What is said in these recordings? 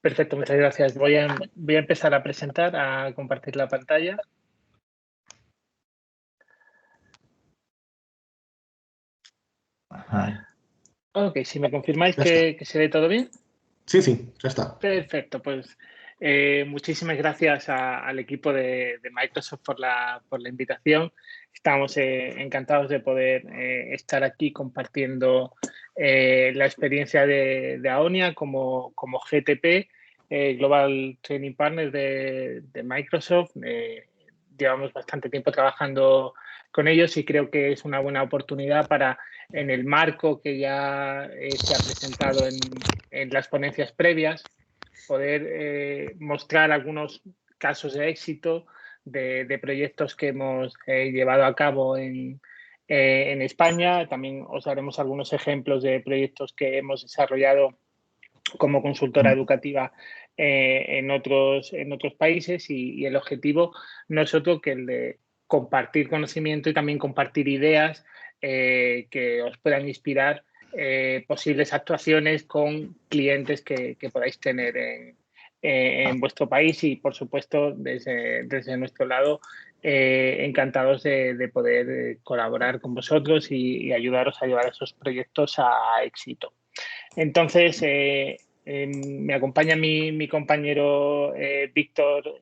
Perfecto, muchas gracias. Voy a empezar a presentar, a compartir la pantalla. Ajá. Ok, si me confirmáis Ya está. que se ve todo bien. Sí, sí, ya está. Perfecto, pues muchísimas gracias al equipo de Microsoft por la invitación. Estamos encantados de poder estar aquí compartiendo la experiencia de Aonia como GTP, Global Training Partner de Microsoft. Llevamos bastante tiempo trabajando con ellos y creo que es una buena oportunidad para, en el marco que ya se ha presentado en las ponencias previas, poder mostrar algunos casos de éxito de proyectos que hemos llevado a cabo en España. También os haremos algunos ejemplos de proyectos que hemos desarrollado como consultora educativa en otros países y el objetivo no es otro que el de compartir conocimiento y también compartir ideas que os puedan inspirar posibles actuaciones con clientes que podáis tener en vuestro país y, por supuesto, desde nuestro lado, encantados de poder colaborar con vosotros y ayudaros a llevar esos proyectos a éxito. Entonces, me acompaña mi compañero Víctor,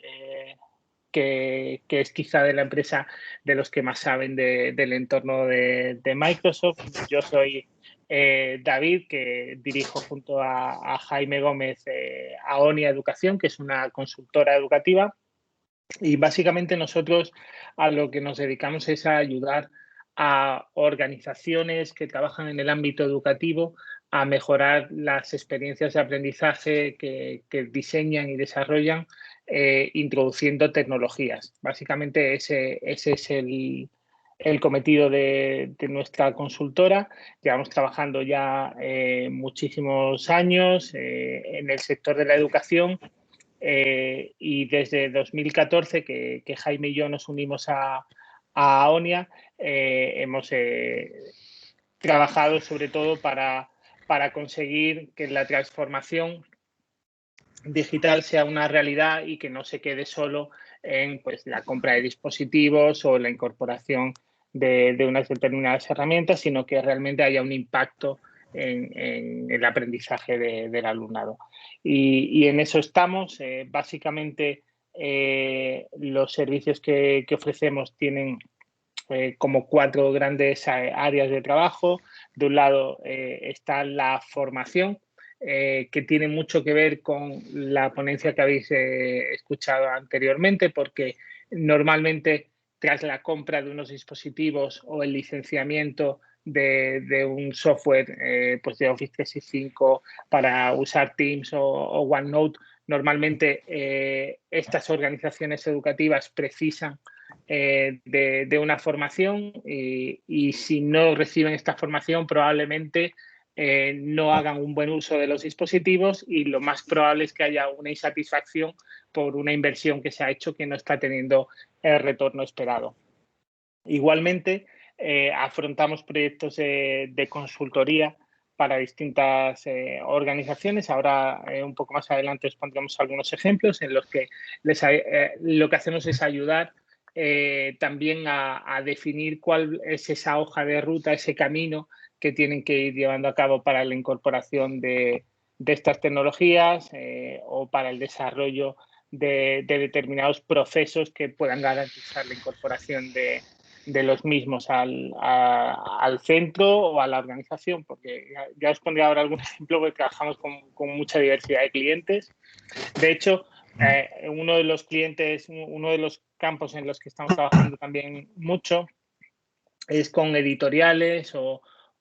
que es quizá de la empresa de los que más saben del entorno de Microsoft. Yo soy David, que dirijo junto a Jaime Gómez Aonia Educación, que es una consultora educativa. Y básicamente nosotros a lo que nos dedicamos es a ayudar a organizaciones que trabajan en el ámbito educativo a mejorar las experiencias de aprendizaje que diseñan y desarrollan introduciendo tecnologías. Básicamente ese es el cometido de nuestra consultora. Llevamos trabajando ya muchísimos años en el sector de la educación. Y desde 2014 que Jaime y yo nos unimos a Aonia, hemos trabajado sobre todo para conseguir que la transformación digital sea una realidad y que no se quede solo en pues, la compra de dispositivos o la incorporación de unas determinadas herramientas, sino que realmente haya un impacto en el aprendizaje del alumnado. Y en eso estamos. Básicamente, los servicios que ofrecemos tienen como 4 grandes áreas de trabajo. De un lado está la formación, que tiene mucho que ver con la ponencia que habéis escuchado anteriormente, porque normalmente tras la compra de unos dispositivos o el licenciamiento de un software pues de Office 365 para usar Teams o OneNote, normalmente estas organizaciones educativas precisan de una formación y si no reciben esta formación probablemente no hagan un buen uso de los dispositivos y lo más probable es que haya una insatisfacción por una inversión que se ha hecho que no está teniendo el retorno esperado. Igualmente, afrontamos proyectos de consultoría para distintas organizaciones. Ahora, un poco más adelante, os pondremos algunos ejemplos en los que lo que hacemos es ayudar también a definir cuál es esa hoja de ruta, ese camino que tienen que ir llevando a cabo para la incorporación de estas tecnologías o para el desarrollo de determinados procesos que puedan garantizar la incorporación de los mismos al centro o a la organización, porque ya os pondré ahora algún ejemplo, porque trabajamos con mucha diversidad de clientes. De hecho, uno de los clientes, uno de los campos en los que estamos trabajando también mucho es con editoriales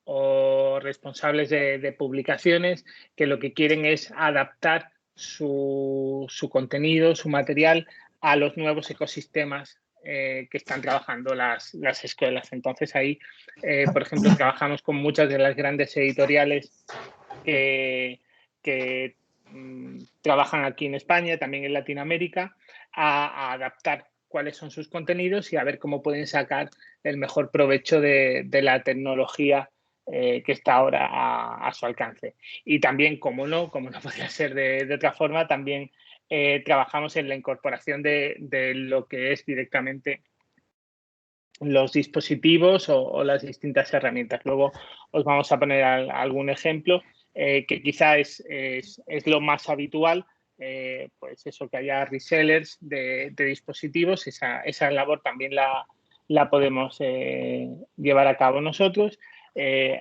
o responsables de publicaciones que lo que quieren es adaptar su contenido, su material a los nuevos ecosistemas que están trabajando las escuelas. Entonces ahí, por ejemplo, trabajamos con muchas de las grandes editoriales que trabajan aquí en España, también en Latinoamérica, a adaptar cuáles son sus contenidos y a ver cómo pueden sacar el mejor provecho de la tecnología que está ahora a su alcance. Y también, como no podría ser de otra forma, también trabajamos en la incorporación de lo que es directamente los dispositivos o las distintas herramientas. Luego os vamos a poner algún ejemplo que quizá es lo más habitual, pues eso, que haya resellers de dispositivos. Esa labor también la podemos llevar a cabo nosotros,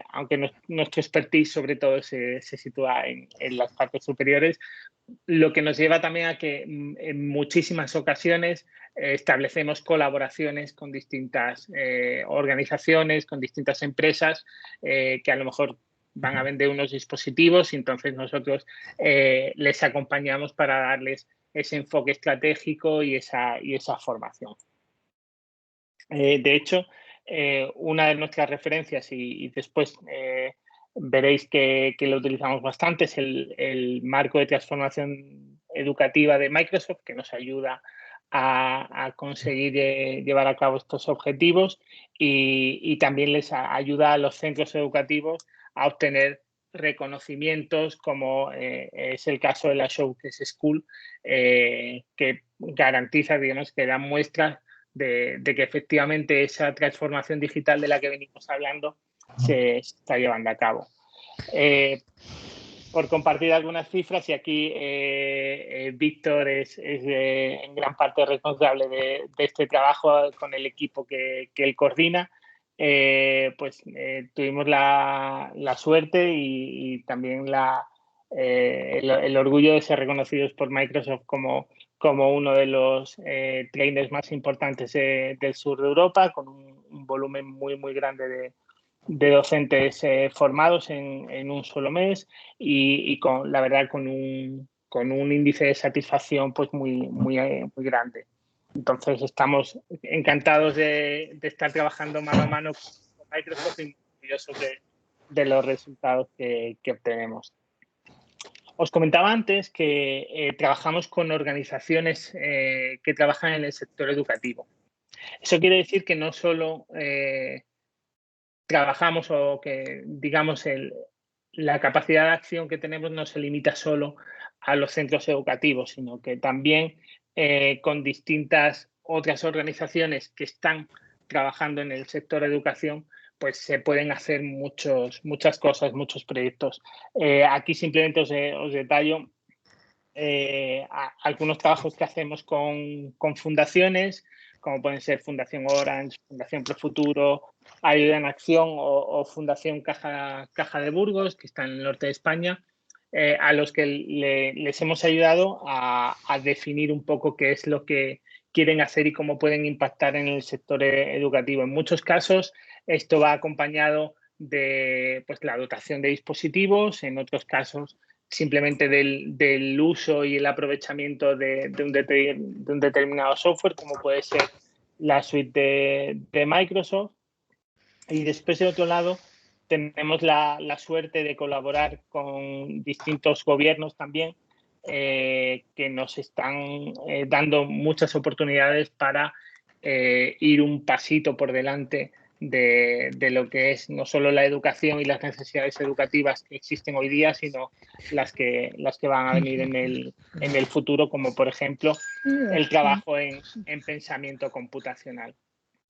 aunque nuestro expertise sobre todo se sitúa en las partes superiores, lo que nos lleva también a que en muchísimas ocasiones establecemos colaboraciones con distintas organizaciones, con distintas empresas que a lo mejor van a vender unos dispositivos y entonces nosotros les acompañamos para darles ese enfoque estratégico y esa formación. De hecho, una de nuestras referencias, y después veréis que lo utilizamos bastante, es el marco de transformación educativa de Microsoft, que nos ayuda a conseguir llevar a cabo estos objetivos y también les ayuda a los centros educativos a obtener reconocimientos, como es el caso de la Showcase School, que garantiza, digamos, que da muestras de que efectivamente esa transformación digital de la que venimos hablando se está llevando a cabo. Por compartir algunas cifras, y aquí Víctor es en gran parte responsable de este trabajo con el equipo que él coordina, pues tuvimos la suerte y también el orgullo de ser reconocidos por Microsoft como uno de los trainers más importantes del sur de Europa, con un volumen muy, muy grande de docentes formados en un solo mes y la verdad con un índice de satisfacción pues muy, muy, muy grande. Entonces estamos encantados de estar trabajando mano a mano con Microsoft y orgullosos de los resultados que obtenemos. Os comentaba antes que trabajamos con organizaciones que trabajan en el sector educativo. Eso quiere decir que no solo trabajamos o que, digamos, la capacidad de acción que tenemos no se limita solo a los centros educativos, sino que también con distintas otras organizaciones que están trabajando en el sector educación, pues se pueden hacer muchas cosas, muchos proyectos. Aquí simplemente os detallo algunos trabajos que hacemos con fundaciones, como pueden ser Fundación Orange, Fundación Profuturo, Ayuda en Acción o Fundación Caja de Burgos, que está en el norte de España, a los que les hemos ayudado a definir un poco qué es lo que quieren hacer y cómo pueden impactar en el sector educativo. En muchos casos esto va acompañado de pues, la dotación de dispositivos, en otros casos simplemente del uso y el aprovechamiento de un determinado software, como puede ser la suite de Microsoft. Y después, de otro lado, tenemos la suerte de colaborar con distintos gobiernos también que nos están dando muchas oportunidades para ir un pasito por delante de lo que es no solo la educación y las necesidades educativas que existen hoy día, sino las que van a venir en el futuro, como por ejemplo el trabajo en pensamiento computacional.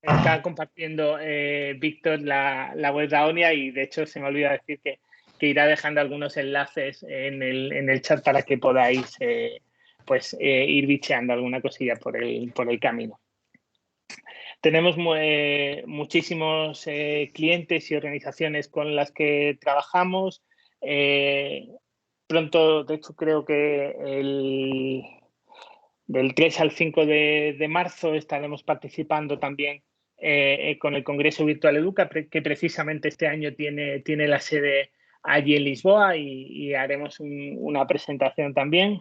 Está compartiendo Víctor la web de Aonia y de hecho se me olvida decir que irá dejando algunos enlaces en el chat para que podáis ir bicheando alguna cosilla por el camino. Tenemos muchísimos clientes y organizaciones con las que trabajamos. Pronto, de hecho, creo que del 3 al 5 de marzo estaremos participando también con el Congreso Virtual Educa, que precisamente este año tiene la sede allí en Lisboa y haremos una presentación también.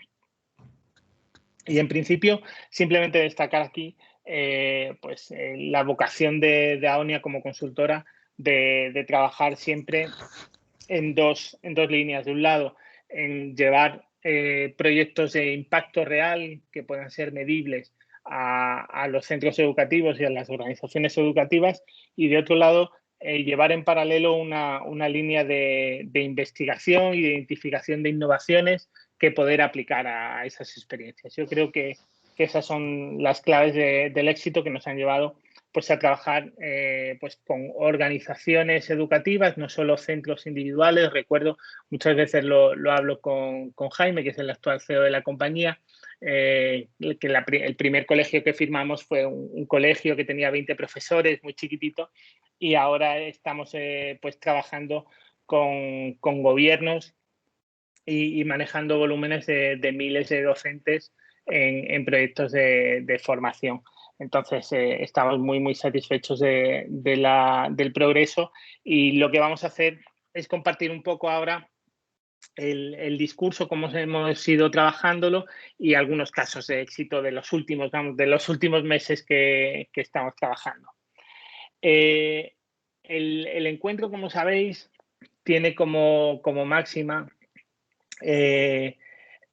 Y en principio, simplemente destacar aquí la vocación de Aonia como consultora de trabajar siempre en dos líneas. De un lado, en llevar proyectos de impacto real que puedan ser medibles a los centros educativos y a las organizaciones educativas, y de otro lado, llevar en paralelo una línea de investigación y de identificación de innovaciones que poder aplicar a esas experiencias. Yo creo que esas son las claves del éxito que nos han llevado pues, a trabajar pues, con organizaciones educativas, no solo centros individuales. Recuerdo, muchas veces lo hablo con Jaime, que es el actual CEO de la compañía, que el primer colegio que firmamos fue un colegio que tenía 20 profesores, muy chiquitito, y ahora estamos pues trabajando con gobiernos y manejando volúmenes de miles de docentes en proyectos de formación. Entonces, estamos muy satisfechos del progreso, y lo que vamos a hacer es compartir un poco ahora el discurso, cómo hemos ido trabajándolo y algunos casos de éxito de los últimos meses que estamos trabajando. El encuentro, como sabéis, tiene como máxima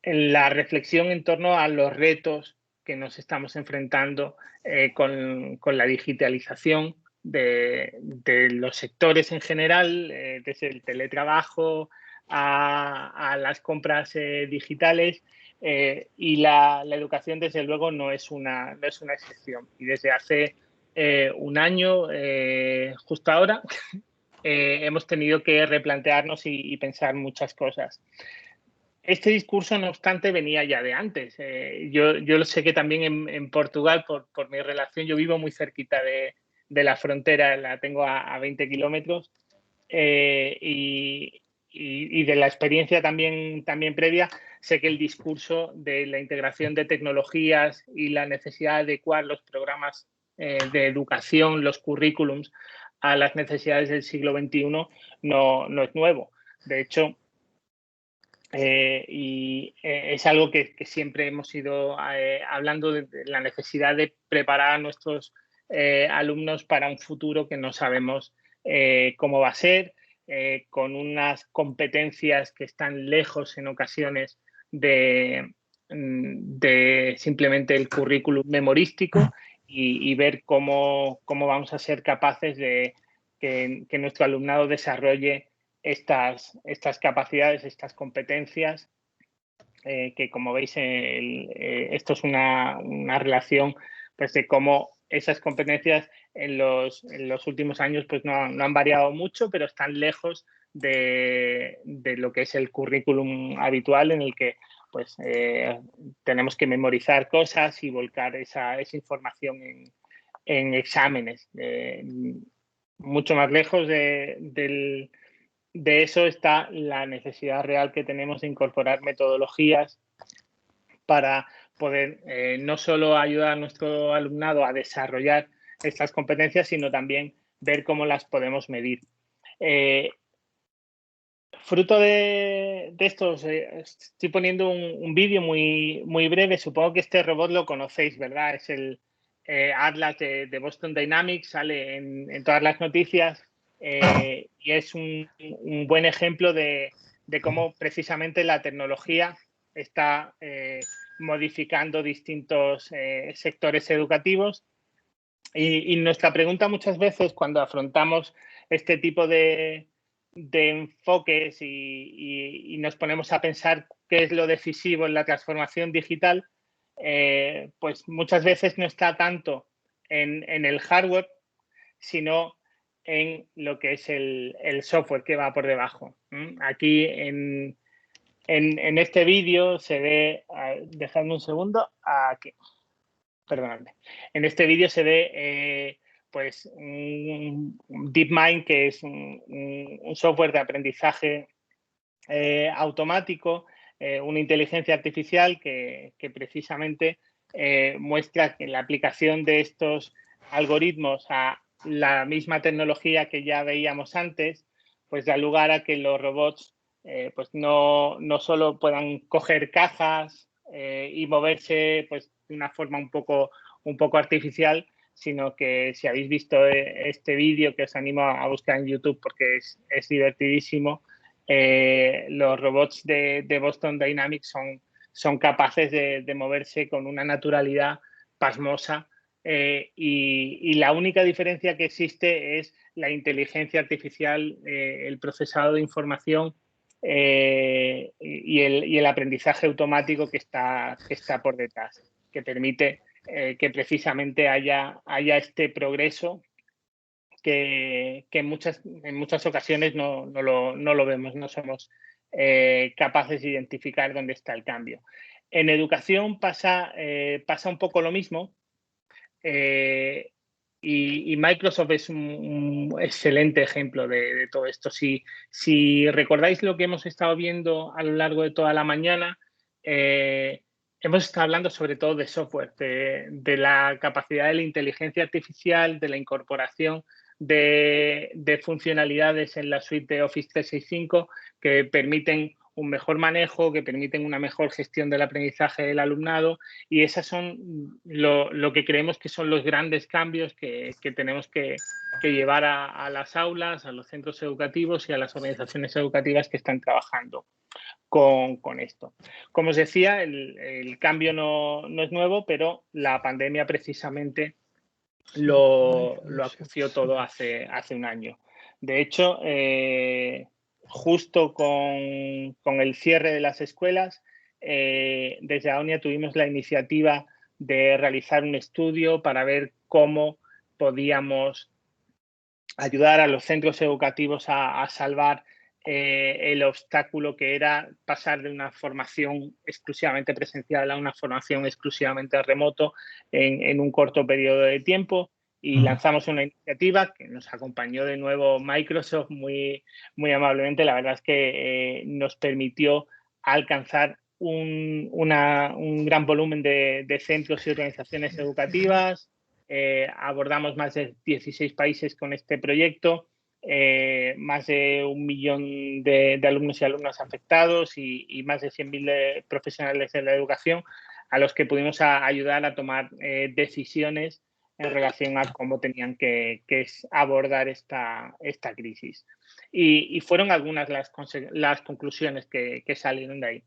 la reflexión en torno a los retos que nos estamos enfrentando con la digitalización de los sectores en general, desde el teletrabajo a las compras digitales, y la educación, desde luego, no es una excepción. Y desde hace un año, justo ahora, hemos tenido que replantearnos y pensar muchas cosas. Este discurso, no obstante, venía ya de antes. Yo lo sé que también en Portugal, por mi relación, yo vivo muy cerquita de la frontera, la tengo a 20 kilómetros, y de la experiencia también previa, sé que el discurso de la integración de tecnologías y la necesidad de adecuar los programas de educación, los currículums, a las necesidades del siglo XXI no es nuevo. De hecho, es algo que siempre hemos ido hablando de la necesidad de preparar a nuestros alumnos para un futuro que no sabemos cómo va a ser, con unas competencias que están lejos en ocasiones de simplemente el currículum memorístico, y ver cómo vamos a ser capaces de que nuestro alumnado desarrolle estas capacidades, estas competencias, que, como veis, esto es una relación pues, de cómo esas competencias en los últimos años pues, no han variado mucho, pero están lejos de lo que es el currículum habitual, en el que pues, tenemos que memorizar cosas y volcar esa información en exámenes. Mucho más lejos de eso está la necesidad real que tenemos de incorporar metodologías para poder no solo ayudar a nuestro alumnado a desarrollar estas competencias, sino también ver cómo las podemos medir. Fruto de esto, estoy poniendo un vídeo muy breve. Supongo que este robot lo conocéis, ¿verdad? Es el Atlas de Boston Dynamics, sale en todas las noticias, y es un buen ejemplo de cómo precisamente la tecnología está modificando distintos sectores educativos. Y nuestra pregunta muchas veces, cuando afrontamos este tipo de enfoques y nos ponemos a pensar qué es lo decisivo en la transformación digital, pues muchas veces no está tanto en el hardware, sino en lo que es el software que va por debajo. Aquí en este vídeo se ve, dejadme un segundo, aquí. Perdonadme. En este vídeo se ve pues un DeepMind, que es un software de aprendizaje automático, una inteligencia artificial que precisamente muestra que la aplicación de estos algoritmos a la misma tecnología que ya veíamos antes, pues da lugar a que los robots pues no solo puedan coger cajas y moverse pues de una forma un poco artificial, sino que, si habéis visto este vídeo, que os animo a buscar en YouTube porque es divertidísimo, los robots de Boston Dynamics son capaces de moverse con una naturalidad pasmosa y la única diferencia que existe es la inteligencia artificial, el procesado de información y el aprendizaje automático que está por detrás, que permite que precisamente haya este progreso que en muchas ocasiones no lo vemos, no somos capaces de identificar dónde está el cambio. En educación pasa un poco lo mismo. Y Microsoft es un excelente ejemplo de todo esto. Si recordáis lo que hemos estado viendo a lo largo de toda la mañana, hemos estado hablando sobre todo de software, de la capacidad de la inteligencia artificial, de la incorporación de funcionalidades en la suite de Office 365 que permiten un mejor manejo, que permiten una mejor gestión del aprendizaje del alumnado, y esas son lo que creemos que son los grandes cambios que tenemos que llevar a las aulas, a los centros educativos y a las organizaciones educativas que están trabajando con esto. Como os decía, el cambio no es nuevo, pero la pandemia precisamente lo acució todo hace un año. De hecho, justo con el cierre de las escuelas, desde AONIA tuvimos la iniciativa de realizar un estudio para ver cómo podíamos ayudar a los centros educativos a salvar el obstáculo que era pasar de una formación exclusivamente presencial a una formación exclusivamente remoto en un corto periodo de tiempo. Y lanzamos una iniciativa que nos acompañó de nuevo Microsoft muy amablemente. La verdad es que nos permitió alcanzar un gran volumen de centros y organizaciones educativas. Abordamos más de 16 países con este proyecto, más de 1 millón de alumnos y alumnas afectados y más de 100.000 profesionales de la educación a los que pudimos ayudar a tomar decisiones en relación a cómo tenían que abordar esta crisis. Y fueron algunas las conclusiones que salieron de ahí.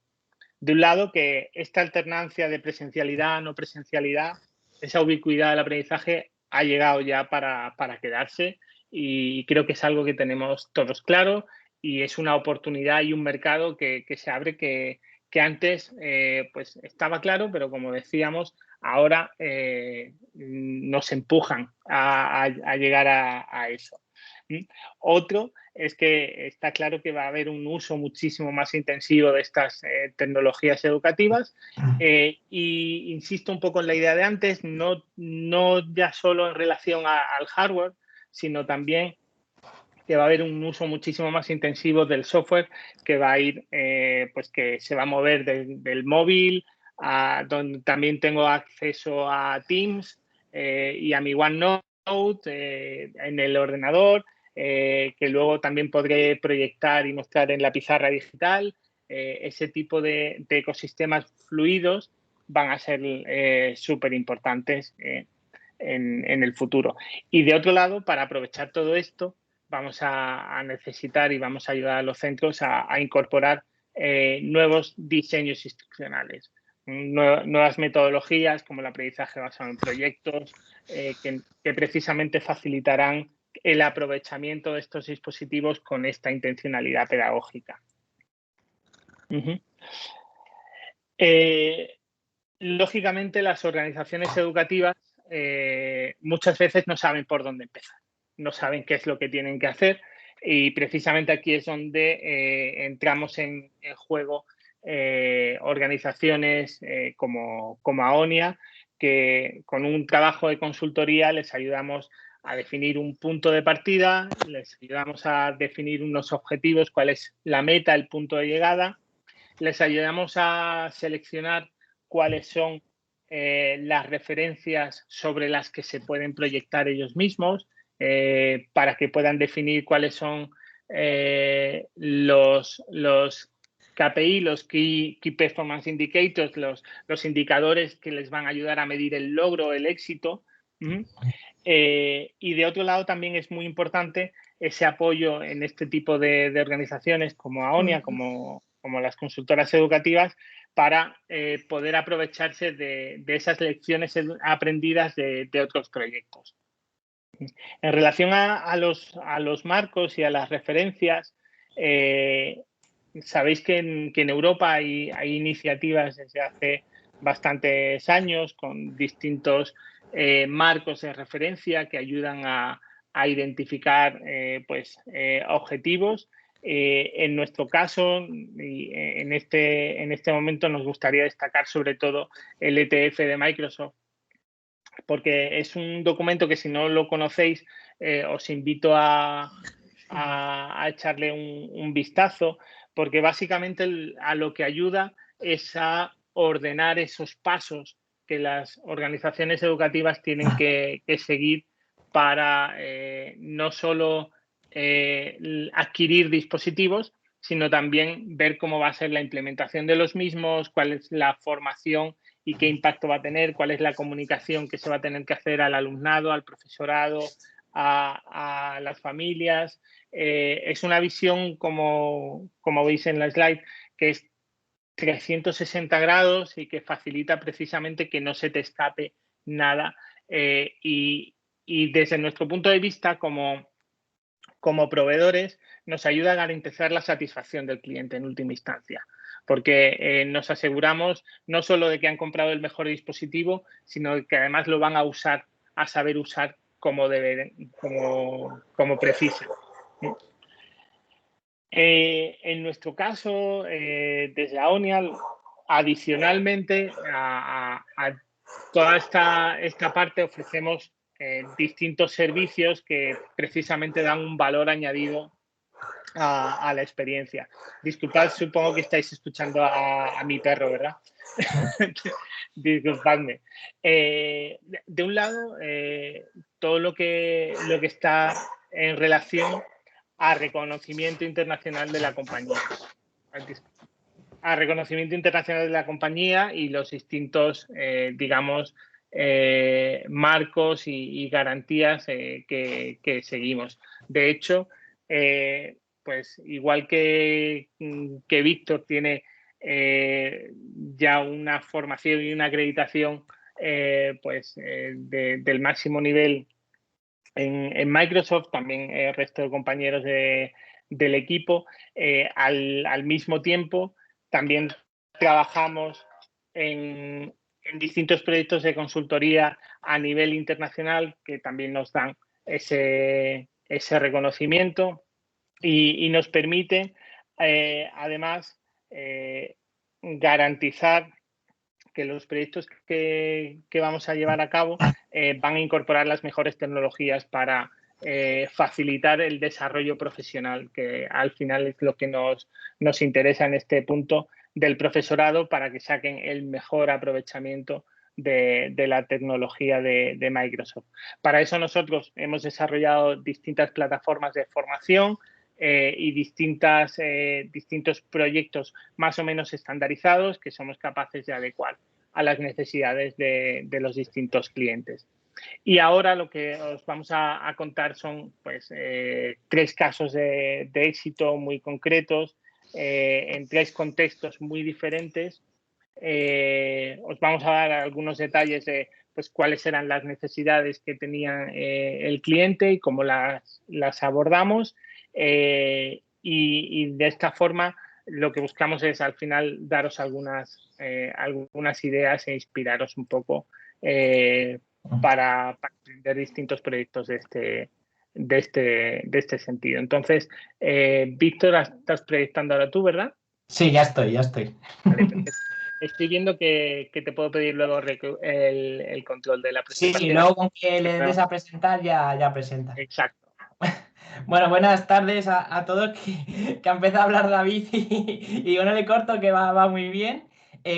De un lado, que esta alternancia de presencialidad a no presencialidad, esa ubicuidad del aprendizaje ha llegado ya para quedarse, y creo que es algo que tenemos todos claro y es una oportunidad y un mercado que se abre que antes pues estaba claro, pero como decíamos, ahora nos empujan a llegar a eso. Otro es que está claro que va a haber un uso muchísimo más intensivo de estas tecnologías educativas y insisto un poco en la idea de antes, no ya solo en relación al hardware, sino también que va a haber un uso muchísimo más intensivo del software, que va a ir, pues que se va a mover del móvil, donde también tengo acceso a Teams y a mi OneNote en el ordenador, que luego también podré proyectar y mostrar en la pizarra digital. Ese tipo de ecosistemas fluidos van a ser súper importantes en el futuro. Y de otro lado, para aprovechar todo esto, vamos a necesitar y vamos a ayudar a los centros a incorporar nuevos diseños instruccionales, nuevas metodologías como el aprendizaje basado en proyectos que precisamente facilitarán el aprovechamiento de estos dispositivos con esta intencionalidad pedagógica. Lógicamente, las organizaciones educativas muchas veces no saben por dónde empezar, no saben qué es lo que tienen que hacer, y precisamente aquí es donde entramos en juego organizaciones como AONIA, que con un trabajo de consultoría les ayudamos a definir un punto de partida, les ayudamos a definir unos objetivos, cuál es la meta, el punto de llegada, les ayudamos a seleccionar cuáles son las referencias sobre las que se pueden proyectar ellos mismos para que puedan definir cuáles son los KPI, los Key Performance Indicators, los indicadores que les van a ayudar a medir el logro, el éxito. Y de otro lado también es muy importante ese apoyo en este tipo de organizaciones como AONIA, como las consultoras educativas para poder aprovecharse de esas lecciones aprendidas de otros proyectos. En relación a los marcos y a las referencias, sabéis que en Europa hay iniciativas desde hace bastantes años con distintos marcos de referencia que ayudan a identificar objetivos. En nuestro caso, y en este momento nos gustaría destacar sobre todo el ETF de Microsoft, porque es un documento que si no lo conocéis os invito a echarle un vistazo, porque básicamente a lo que ayuda es a ordenar esos pasos que las organizaciones educativas tienen que seguir para no solo adquirir dispositivos, sino también ver cómo va a ser la implementación de los mismos, cuál es la formación y qué impacto va a tener, cuál es la comunicación que se va a tener que hacer al alumnado, al profesorado, a las familias. Es una visión, como veis en la slide, que es 360 grados y que facilita precisamente que no se te escape nada. Y desde nuestro punto de vista, como proveedores, nos ayuda a garantizar la satisfacción del cliente en última instancia, porque nos aseguramos no solo de que han comprado el mejor dispositivo, sino de que además lo van a saber usar como precisan. En nuestro caso, desde Aonial, adicionalmente a toda esta parte, ofrecemos distintos servicios que precisamente dan un valor añadido a la experiencia. Disculpad, supongo que estáis escuchando a mi perro, ¿verdad? Disculpadme. De un lado, todo lo que está en relación a reconocimiento internacional de la compañía. A reconocimiento internacional de la compañía y los distintos, marcos y garantías que seguimos. De hecho, pues igual que Víctor tiene ya una formación y una acreditación del máximo nivel en Microsoft, también el resto de compañeros del equipo. Al mismo tiempo, también trabajamos en distintos proyectos de consultoría a nivel internacional que también nos dan ese reconocimiento y nos permite, además, garantizar que los proyectos que vamos a llevar a cabo van a incorporar las mejores tecnologías para facilitar el desarrollo profesional, que al final es lo que nos interesa en este punto del profesorado, para que saquen el mejor aprovechamiento de la tecnología de Microsoft. Para eso nosotros hemos desarrollado distintas plataformas de formación y distintos proyectos más o menos estandarizados que somos capaces de adecuar a las necesidades de los distintos clientes. Y ahora lo que os vamos a contar son pues, 3 casos de éxito muy concretos en 3 contextos muy diferentes. Os vamos a dar algunos detalles de pues, cuáles eran las necesidades que tenía el cliente y cómo las abordamos. Y de esta forma lo que buscamos es al final daros algunas ideas e inspiraros un poco para emprender distintos proyectos de este sentido. Entonces, Víctor, estás proyectando ahora tú, ¿verdad? Sí, ya estoy. Vale, perfecto. Estoy viendo que te puedo pedir luego el control de la presentación. Sí, luego con que le des a presentar ya presenta. Exacto. Bueno, buenas tardes a todos, que ha empezado a hablar David y yo no le corto, que va muy bien.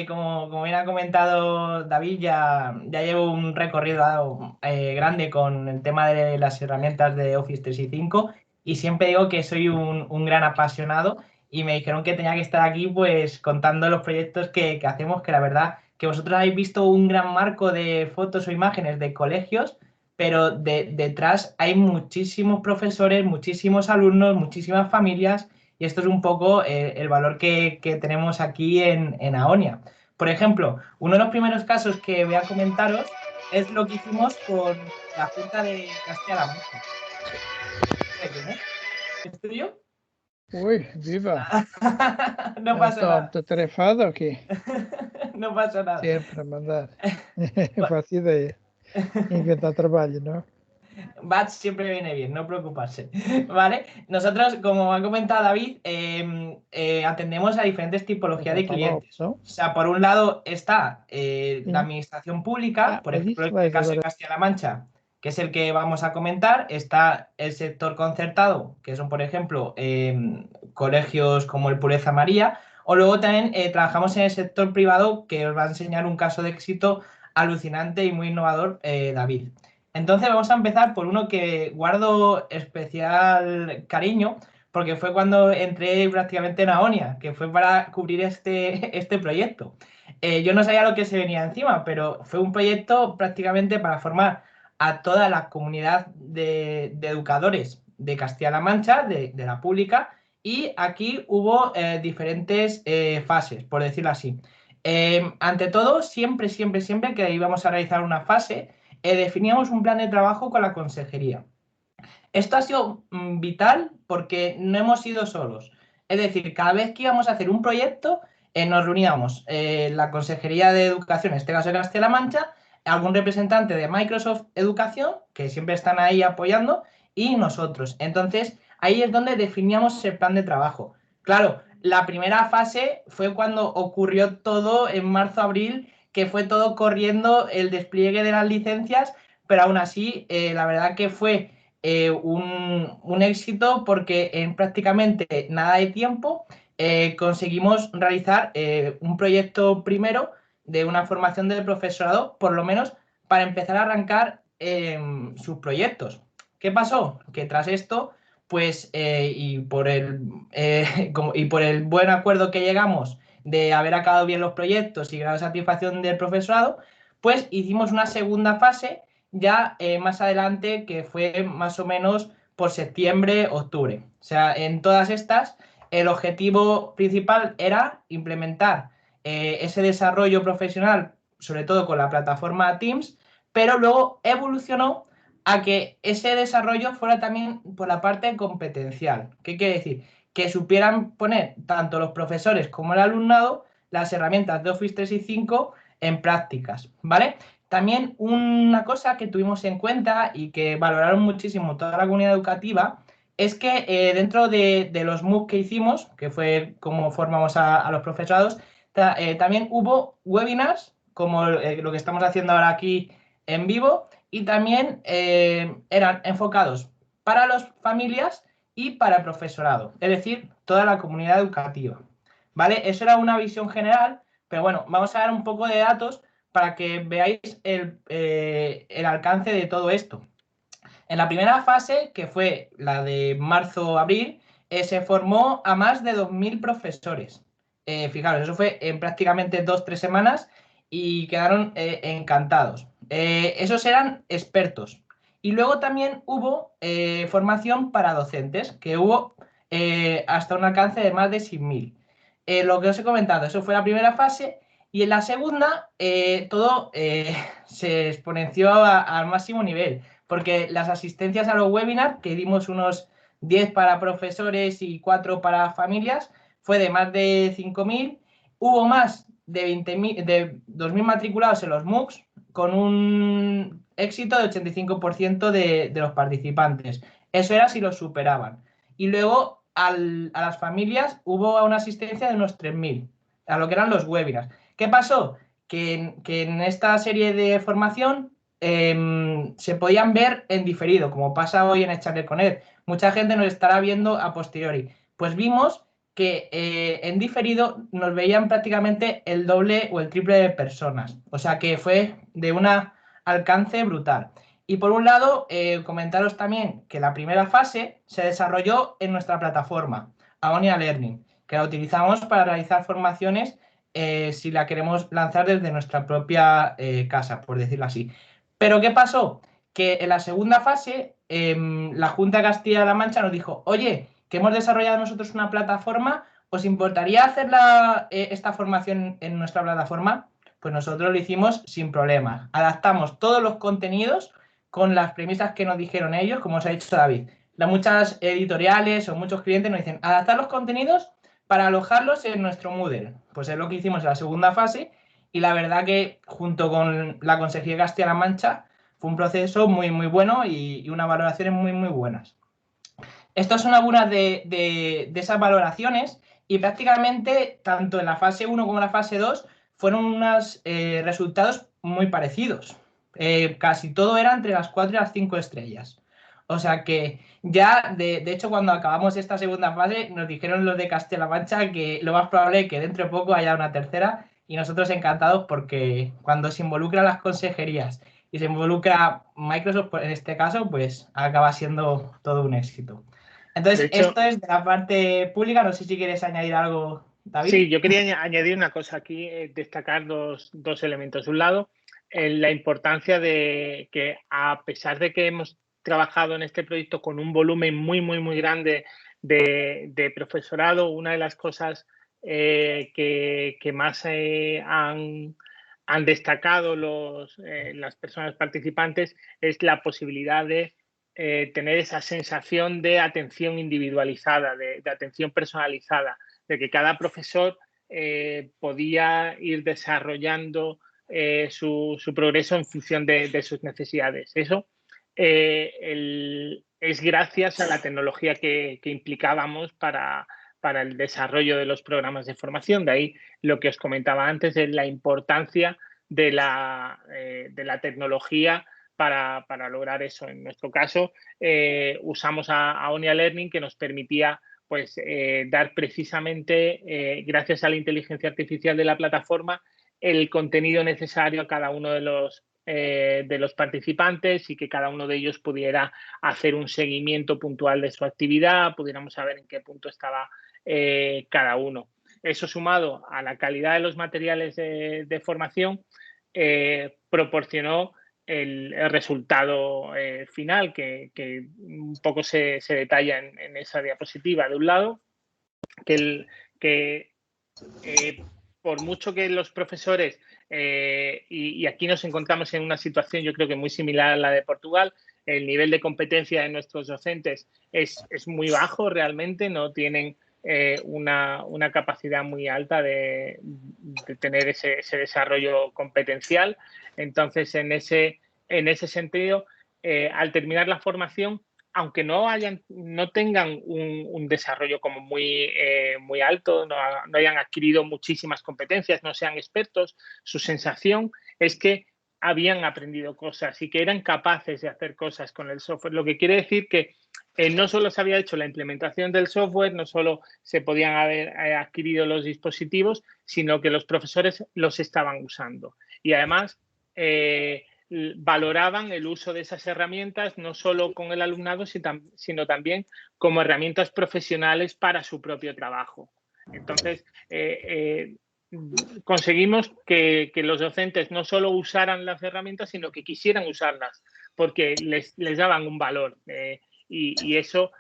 Como bien ha comentado David, ya llevo un recorrido grande con el tema de las herramientas de Office 365 y siempre digo que soy un gran apasionado y me dijeron que tenía que estar aquí pues contando los proyectos que hacemos, que la verdad que vosotros habéis visto un gran marco de fotos o imágenes de colegios, pero detrás hay muchísimos profesores, muchísimos alumnos, muchísimas familias y esto es un poco el valor que tenemos aquí en Aonia. Por ejemplo, uno de los primeros casos que voy a comentaros es lo que hicimos con la Junta de Castilla-La Mancha. ¿Quién es? ¿Es tuyo? Uy, viva. No pasa nada. ¿Estás atarefado aquí? No pasa nada. Sempre a mandar. Faço ideia. Inventar trabalho, ¿no? Batch siempre viene bien, no preocuparse. ¿Vale? Nosotros, como ha comentado David, atendemos a diferentes tipologías de clientes. O sea, por un lado está la administración pública, por ejemplo, en el caso de Castilla-La Mancha, que es el que vamos a comentar, está el sector concertado, que son, por ejemplo, colegios como el Pureza María, o luego también trabajamos en el sector privado, que os va a enseñar un caso de éxito alucinante y muy innovador, David. Entonces vamos a empezar por uno que guardo especial cariño, porque fue cuando entré prácticamente en Aonia, que fue para cubrir este proyecto. Yo no sabía lo que se venía encima, pero fue un proyecto prácticamente para formar a toda la comunidad de educadores de Castilla-La Mancha, de la pública, y aquí hubo diferentes fases, por decirlo así. Ante todo, siempre que íbamos a realizar una fase, definíamos un plan de trabajo con la consejería. Esto ha sido vital porque no hemos ido solos. Es decir, cada vez que íbamos a hacer un proyecto, nos reuníamos la Consejería de Educación, en este caso de Castilla-La Mancha, algún representante de Microsoft Educación, que siempre están ahí apoyando, y nosotros. Entonces, ahí es donde definíamos el plan de trabajo. Claro, la primera fase fue cuando ocurrió todo en marzo-abril, que fue todo corriendo el despliegue de las licencias, pero aún así, la verdad que fue un éxito porque en prácticamente nada de tiempo conseguimos realizar un proyecto primero de una formación del profesorado, por lo menos para empezar a arrancar sus proyectos. ¿Qué pasó? Que tras esto, pues, y por el buen acuerdo que llegamos de haber acabado bien los proyectos y gran satisfacción del profesorado, pues hicimos una segunda fase ya más adelante, que fue más o menos por septiembre, octubre. O sea, en todas estas, el objetivo principal era implementar ese desarrollo profesional, sobre todo con la plataforma Teams, pero luego evolucionó a que ese desarrollo fuera también por la parte competencial. ¿Qué quiere decir? Que supieran poner tanto los profesores como el alumnado las herramientas de Office 365 en prácticas, ¿vale? También una cosa que tuvimos en cuenta y que valoraron muchísimo toda la comunidad educativa es que dentro de los MOOC que hicimos, que fue como formamos a los profesorados, también hubo webinars, como lo que estamos haciendo ahora aquí en vivo, y también eran enfocados para las familias y para el profesorado, es decir, toda la comunidad educativa. ¿Vale? Eso era una visión general, pero bueno, vamos a dar un poco de datos para que veáis el alcance de todo esto. En la primera fase, que fue la de marzo-abril, se formó a más de 2.000 profesores. Fijaros, eso fue en prácticamente 2-3 semanas y quedaron encantados. Esos eran expertos. Y luego también hubo formación para docentes, que hubo hasta un alcance de más de 6.000. Lo que os he comentado, eso fue la primera fase. Y en la segunda, todo se exponenció al máximo nivel, porque las asistencias a los webinars, que dimos unos 10 para profesores y 4 para familias, fue de más de 5.000. Hubo más de 2.000 matriculados en los MOOCs, con un éxito de 85% de los participantes. Eso era si los superaban. Y luego a las familias hubo una asistencia de unos 3.000, a lo que eran los webinars. ¿Qué pasó? Que en esta serie de formación se podían ver en diferido, como pasa hoy en Echarle con Ed. Mucha gente nos estará viendo a posteriori. Pues vimos que en diferido nos veían prácticamente el doble o el triple de personas. O sea que fue de un alcance brutal. Y por un lado, comentaros también que la primera fase se desarrolló en nuestra plataforma, Aonia Learning, que la utilizamos para realizar formaciones si la queremos lanzar desde nuestra propia casa, por decirlo así. Pero ¿qué pasó? Que en la segunda fase la Junta de Castilla-La Mancha nos dijo, oye, que hemos desarrollado nosotros una plataforma, ¿os importaría hacer esta formación en nuestra plataforma? Pues nosotros lo hicimos sin problemas. Adaptamos todos los contenidos con las premisas que nos dijeron ellos, como os ha dicho David. Muchas editoriales o muchos clientes nos dicen adaptar los contenidos para alojarlos en nuestro Moodle. Pues es lo que hicimos en la segunda fase y la verdad que junto con la Consejería de Castilla-La Mancha fue un proceso muy, muy bueno y unas valoraciones muy, muy buenas. Estas son algunas de esas valoraciones y prácticamente tanto en la fase 1 como en la fase 2 fueron unos resultados muy parecidos. Casi todo era entre las 4 y las 5 estrellas. O sea que ya, de hecho, cuando acabamos esta segunda fase, nos dijeron los de Castilla-La Mancha que lo más probable es que dentro de poco haya una tercera y nosotros encantados porque cuando se involucran las consejerías y se involucra Microsoft, en este caso, pues acaba siendo todo un éxito. Entonces, De hecho, esto es de la parte pública. No sé si quieres añadir algo, David. Sí, yo quería añadir una cosa aquí, destacar dos elementos. Un lado, la importancia de que a pesar de que hemos trabajado en este proyecto con un volumen muy, muy, muy grande de profesorado, una de las cosas que más han destacado las personas participantes es la posibilidad de tener esa sensación de atención individualizada, de atención personalizada, de que cada profesor podía ir desarrollando su progreso en función de sus necesidades. Eso es gracias a la tecnología que implicábamos para el desarrollo de los programas de formación. De ahí lo que os comentaba antes de la importancia de la tecnología para lograr eso. En nuestro caso, usamos a ONIA Learning, que nos permitía pues dar precisamente, gracias a la inteligencia artificial de la plataforma, el contenido necesario a cada uno de los participantes y que cada uno de ellos pudiera hacer un seguimiento puntual de su actividad, pudiéramos saber en qué punto estaba cada uno. Eso sumado a la calidad de los materiales de formación proporcionó el resultado final que un poco se detalla en esa diapositiva. De un lado, que por mucho que los profesores, y aquí nos encontramos en una situación yo creo que muy similar a la de Portugal, el nivel de competencia de nuestros docentes es muy bajo realmente, no tienen una capacidad muy alta de tener ese desarrollo competencial. Entonces, en ese sentido, al terminar la formación, aunque no tengan un desarrollo como muy alto, no hayan adquirido muchísimas competencias, no sean expertos, su sensación es que habían aprendido cosas y que eran capaces de hacer cosas con el software. Lo que quiere decir que no solo se había hecho la implementación del software, no solo se podían haber adquirido los dispositivos, sino que los profesores los estaban usando. Y además, valoraban el uso de esas herramientas no solo con el alumnado, sino también como herramientas profesionales para su propio trabajo. Entonces, conseguimos que los docentes no solo usaran las herramientas, sino que quisieran usarlas, porque les daban un valor. Y eso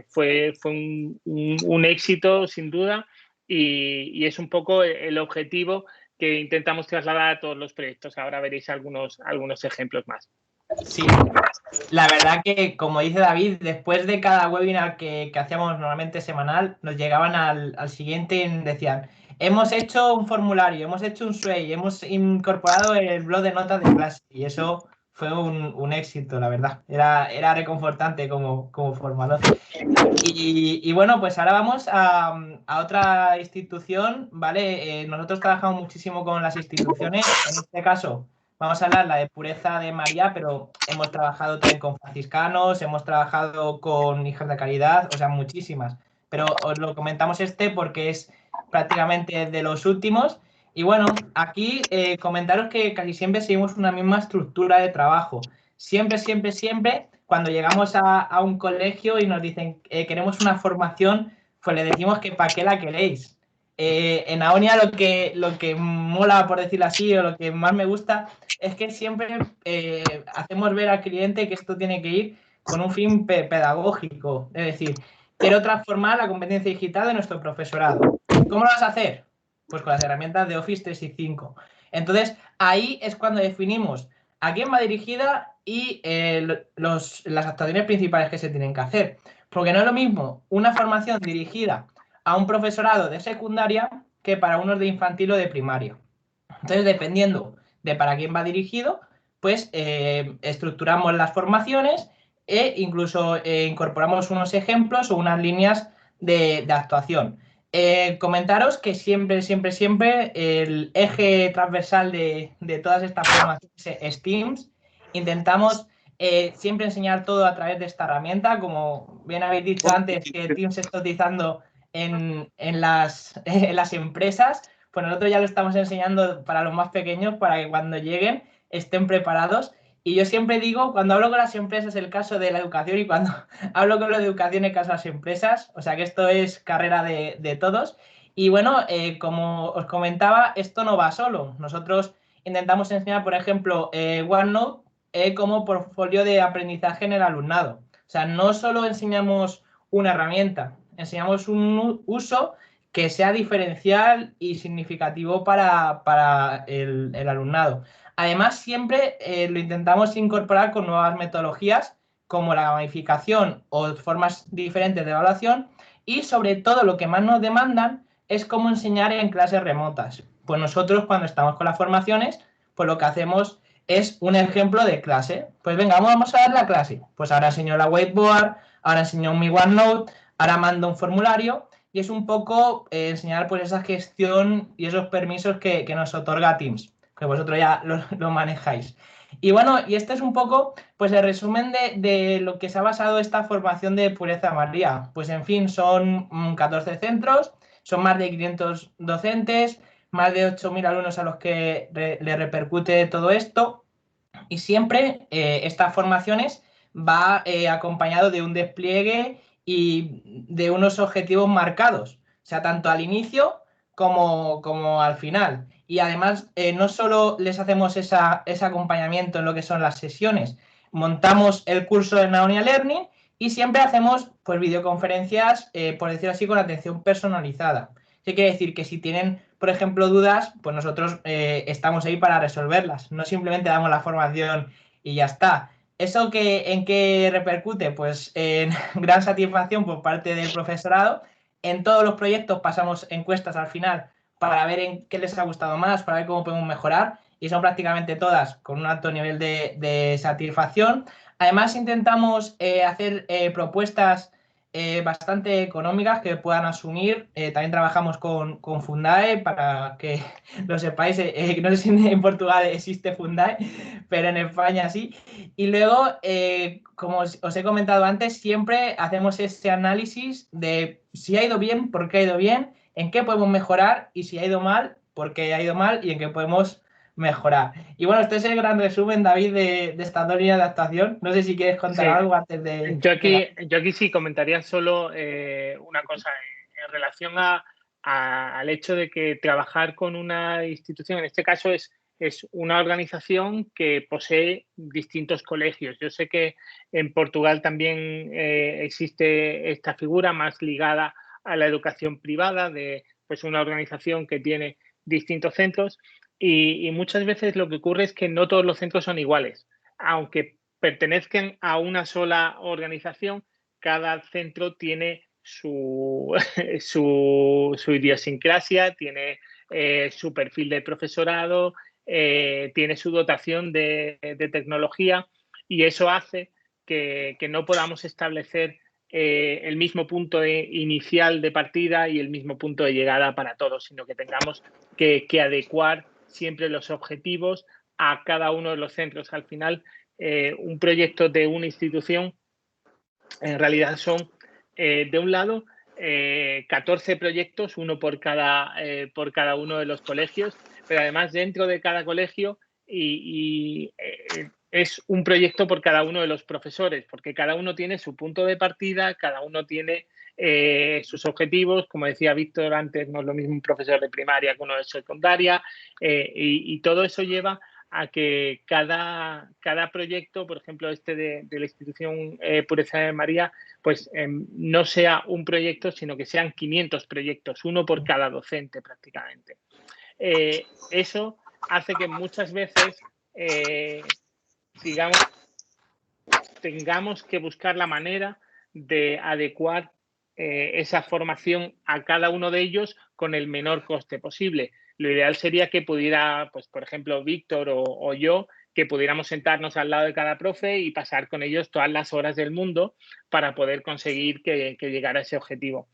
fue un éxito, sin duda, y es un poco el objetivo que intentamos trasladar a todos los proyectos. Ahora veréis algunos ejemplos más. Sí, la verdad que, como dice David, después de cada webinar que hacíamos normalmente semanal, nos llegaban al siguiente y decían, hemos hecho un formulario, hemos hecho un SWAY, hemos incorporado el blog de notas de clase, y eso fue un éxito, la verdad. Era reconfortante como formador. Y bueno, pues ahora vamos a otra institución, ¿vale? Nosotros trabajamos muchísimo con las instituciones, en este caso vamos a hablar la de Pureza de María, pero hemos trabajado también con franciscanos, hemos trabajado con Hijas de Caridad, o sea, muchísimas. Pero os lo comentamos porque es prácticamente de los últimos. Y bueno, aquí comentaros que casi siempre seguimos una misma estructura de trabajo. Siempre, siempre, siempre, cuando llegamos a un colegio y nos dicen queremos una formación, pues le decimos que ¿para qué la queréis? En Aonia lo que mola, por decirlo así, o lo que más me gusta, es que siempre hacemos ver al cliente que esto tiene que ir con un fin pedagógico. Es decir, quiero transformar la competencia digital de nuestro profesorado. ¿Cómo lo vas a hacer? Pues con las herramientas de Office 365. Entonces, ahí es cuando definimos a quién va dirigida y las actuaciones principales que se tienen que hacer. Porque no es lo mismo una formación dirigida a un profesorado de secundaria que para unos de infantil o de primaria. Entonces, dependiendo de para quién va dirigido, pues estructuramos las formaciones e incluso incorporamos unos ejemplos o unas líneas de actuación. Comentaros que siempre el eje transversal de todas estas formaciones es Teams. Intentamos siempre enseñar todo a través de esta herramienta. Como bien habéis dicho antes, que Teams se está utilizando en las empresas, pues nosotros ya lo estamos enseñando para los más pequeños para que cuando lleguen estén preparados. Y yo siempre digo, cuando hablo con las empresas, el caso de la educación, y cuando hablo con la educación, el caso de las empresas, o sea que esto es carrera de todos. Y bueno, como os comentaba, esto no va solo. Nosotros intentamos enseñar, por ejemplo, OneNote como portfolio de aprendizaje en el alumnado. O sea, no solo enseñamos una herramienta, enseñamos un uso que sea diferencial y significativo para el alumnado. Además, siempre lo intentamos incorporar con nuevas metodologías como la gamificación o formas diferentes de evaluación, y sobre todo lo que más nos demandan es cómo enseñar en clases remotas. Pues nosotros, cuando estamos con las formaciones, pues lo que hacemos es un ejemplo de clase. Pues venga, vamos a dar la clase. Pues ahora enseño la whiteboard, ahora enseño mi OneNote, ahora mando un formulario, y es un poco enseñar pues esa gestión y esos permisos que nos otorga Teams, que vosotros ya lo manejáis. Y bueno, y este es un poco pues el resumen de lo que se ha basado esta formación de Pureza María. Pues en fin, son 14 centros, son más de 500 docentes, más de 8.000 alumnos a los que le repercute todo esto, y siempre estas formaciones va acompañado de un despliegue y de unos objetivos marcados, o sea, tanto al inicio como al final. Y además, no solo les hacemos ese acompañamiento en lo que son las sesiones, montamos el curso de Naonia Learning y siempre hacemos pues videoconferencias, por decirlo así, con atención personalizada. ¿Qué quiere decir? Que si tienen, por ejemplo, dudas, pues nosotros estamos ahí para resolverlas. No simplemente damos la formación y ya está. ¿Eso en qué repercute? Pues en gran satisfacción por parte del profesorado. En todos los proyectos pasamos encuestas al final para ver en qué les ha gustado más, para ver cómo podemos mejorar, y son prácticamente todas con un alto nivel de satisfacción. Además, intentamos hacer propuestas bastante económicas que puedan asumir. También trabajamos con Fundae, para que lo sepáis. No sé si en Portugal existe Fundae, pero en España sí. Y luego, como os he comentado antes, siempre hacemos ese análisis de si ha ido bien, por qué ha ido bien, en qué podemos mejorar, y si ha ido mal, por qué ha ido mal y en qué podemos mejorar. Y bueno, este es el gran resumen, David, de esta líneas de actuación. No sé si quieres contar algo antes de... Yo aquí sí comentaría solo una cosa en relación al hecho de que trabajar con una institución, en este caso es una organización que posee distintos colegios. Yo sé que en Portugal también existe esta figura más ligada a la educación privada, de pues una organización que tiene distintos centros, y muchas veces lo que ocurre es que no todos los centros son iguales, aunque pertenezcan a una sola organización. Cada centro tiene su idiosincrasia, tiene su perfil de profesorado, tiene su dotación de tecnología, y eso hace que no podamos establecer el mismo punto inicial de partida y el mismo punto de llegada para todos, sino que tengamos que adecuar siempre los objetivos a cada uno de los centros. Al final, un proyecto de una institución en realidad son, de un lado, 14 proyectos, uno por cada uno de los colegios, pero además dentro de cada colegio es un proyecto por cada uno de los profesores, porque cada uno tiene su punto de partida, cada uno tiene sus objetivos. Como decía Víctor antes, no es lo mismo un profesor de primaria que uno de secundaria, y todo eso lleva a que cada proyecto, por ejemplo, este de la institución Pureza de María, pues no sea un proyecto, sino que sean 500 proyectos, uno por cada docente prácticamente. Eso hace que muchas veces tengamos que buscar la manera de adecuar esa formación a cada uno de ellos con el menor coste posible. Lo ideal sería que pudiera, pues, por ejemplo, Víctor o yo, que pudiéramos sentarnos al lado de cada profe y pasar con ellos todas las horas del mundo para poder conseguir que llegara a ese objetivo.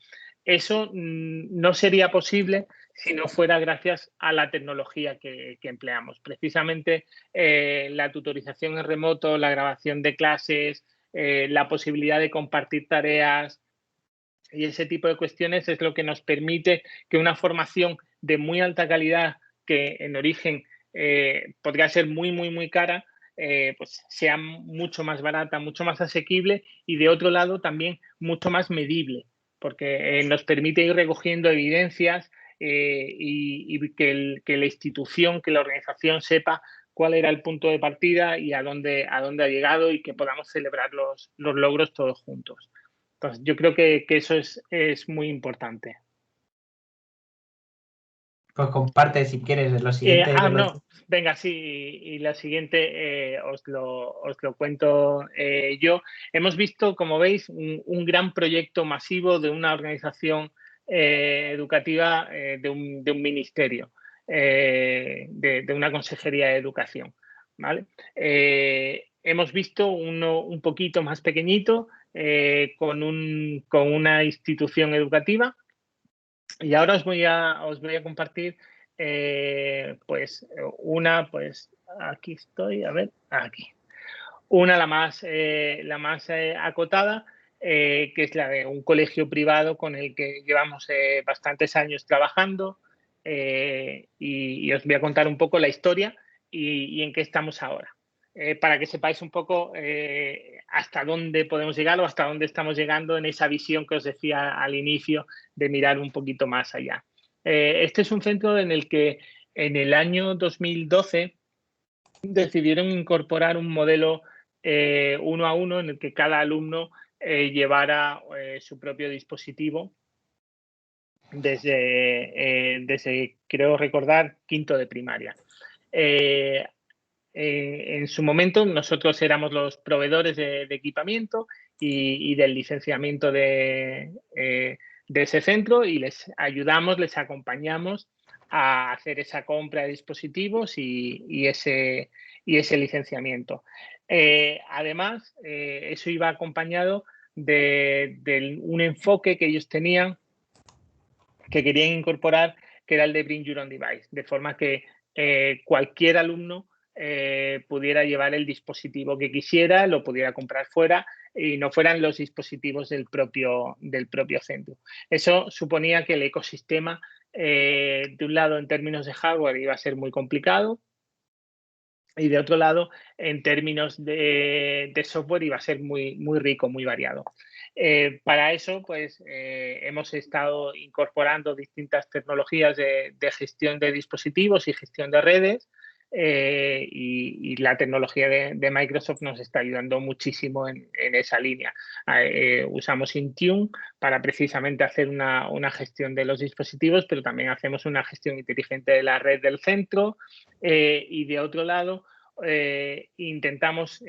Eso no sería posible si no fuera gracias a la tecnología que empleamos. Precisamente la tutorización en remoto, la grabación de clases, la posibilidad de compartir tareas y ese tipo de cuestiones es lo que nos permite que una formación de muy alta calidad, que en origen podría ser muy cara, pues sea mucho más barata, mucho más asequible y de otro lado también mucho más medible, porque nos permite ir recogiendo evidencias y que la institución, que la organización sepa cuál era el punto de partida y a dónde ha llegado y que podamos celebrar los logros todos juntos. Entonces, yo creo que eso es muy importante. Pues comparte, si quieres, lo siguiente. No, venga, sí, y la siguiente os lo cuento yo. Hemos visto, como veis, un gran proyecto masivo de una organización educativa de un ministerio, de una consejería de educación, ¿vale? Hemos visto uno un poquito más pequeñito con una institución educativa y ahora os voy a compartir pues aquí estoy, a ver, aquí. Una, la más acotada, que es la de un colegio privado con el que llevamos bastantes años trabajando y os voy a contar un poco la historia y en qué estamos ahora. Para que sepáis un poco hasta dónde podemos llegar o hasta dónde estamos llegando en esa visión que os decía al inicio de mirar un poquito más allá. Este es un centro en el que en el año 2012 decidieron incorporar un modelo 1 a 1 en el que cada alumno llevara su propio dispositivo desde creo recordar, quinto de primaria. En su momento nosotros éramos los proveedores de equipamiento y del licenciamiento de ese centro y les ayudamos, les acompañamos a hacer esa compra de dispositivos y ese licenciamiento. Además, eso iba acompañado de un enfoque que ellos tenían, que querían incorporar, que era el de Bring Your Own Device, de forma que cualquier alumno pudiera llevar el dispositivo que quisiera, lo pudiera comprar fuera y no fueran los dispositivos del propio centro. Eso suponía que el ecosistema, de un lado, en términos de hardware, iba a ser muy complicado y de otro lado, en términos de software, iba a ser muy rico, muy variado. Para eso, pues, hemos estado incorporando distintas tecnologías de gestión de dispositivos y gestión de redes y la tecnología de Microsoft nos está ayudando muchísimo en esa línea. Usamos Intune para precisamente hacer una gestión de los dispositivos, pero también hacemos una gestión inteligente de la red del centro y de otro lado intentamos